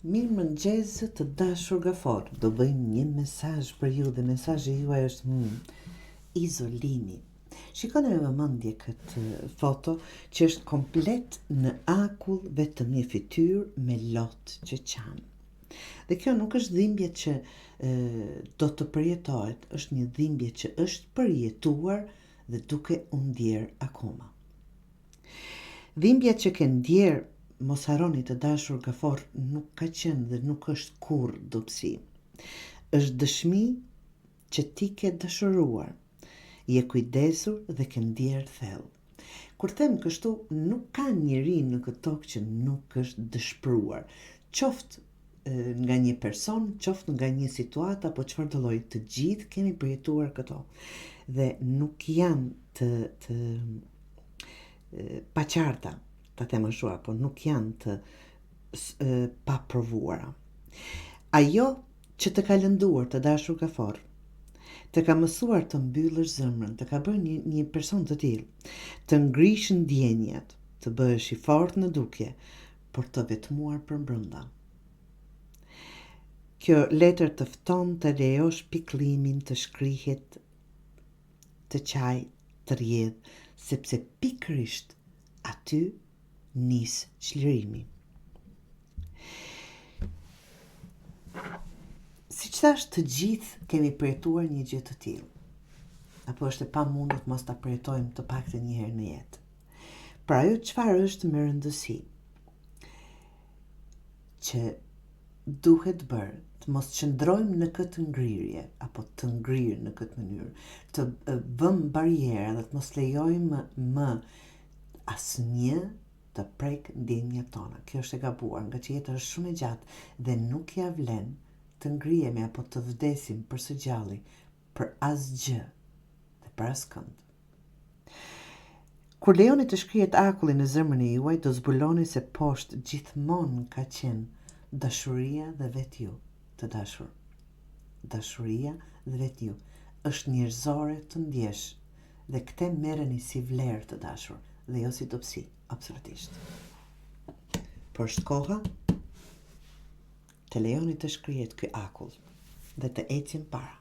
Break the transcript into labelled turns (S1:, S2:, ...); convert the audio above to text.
S1: Mirë mëngjes të dashur gafor. Do bëjmë një mesazh për ju dhe mesazhi juaj është izolimi. Shikoni me vëmendje këtë foto që është komplet në akull, vetëm një fytyrë me lot që qanë. Dhe kjo nuk është dhimbje që do të përjetohet, është një dhimbje që është përjetuar dhe duke u ndjerë akoma. Dhimbja që ke ndjerë, mos harroni të dashur gafor, nuk ka qenë dhe nuk është kurrë dobësi. Është dëshmi që ti ke dëshiruar, je kujdesur dhe ke ndjerë thellë. Kur them kështu, nuk ka njeri në këtë tokë që nuk është dëshpëruar, qoftë nga një person, qoftë nga një situatë apo çfarë do lloji, të gjithë kemi përjetuar këto. Dhe nuk janë të paqarta, ta them ashtu, apo nuk janë të pa provuara. Ajo që të ka lënduar të dashur gafor, të ka mësuar të mbyllësh zemrën, të ka bërë një person të tillë, të ngrish ndjenjat, të bëhesh i fortë në dukje, por të vetmuar për brenda. Kjo letër të fton të lejosh pikëllimin të shkrihet, të qaj, të rrjedh, sepse pikërisht aty nis çlirimi. Siç thash, të gjithë kemi përjetuar një gjë të tillë. Apo është e pamundur mos ta përjetojmë të paktën një herë në jetë. Pra ajo çfarë është me rëndësi që duhet bërë, të mos qëndrojmë në këtë ngrirje, apo të ngrirë në këtë mënyrë, të vëmë barjera dhe të mos lejojmë më asnjë të prek ndjenjat tona. Kjo është e gabuar, nga që jeta është shumë e gjatë dhe nuk ja vlen të ngrihemi apo të vdesim për së gjalli për asgjë dhe për askënd. Kur lejoni të shkrihet akulli në zemrën e juaj, do zbuloni se poshtë gjithmonë ka qenë dashuria dhe vetë ju, të dashur. Dashuria dhe vetë ju është njerëzore të ndjesh dhe këte merreni si vlerë, të dashur, dhe jo si dobësi, absolutisht. Por është koha të lejoni të shkrihet ky akull dhe të ecim para.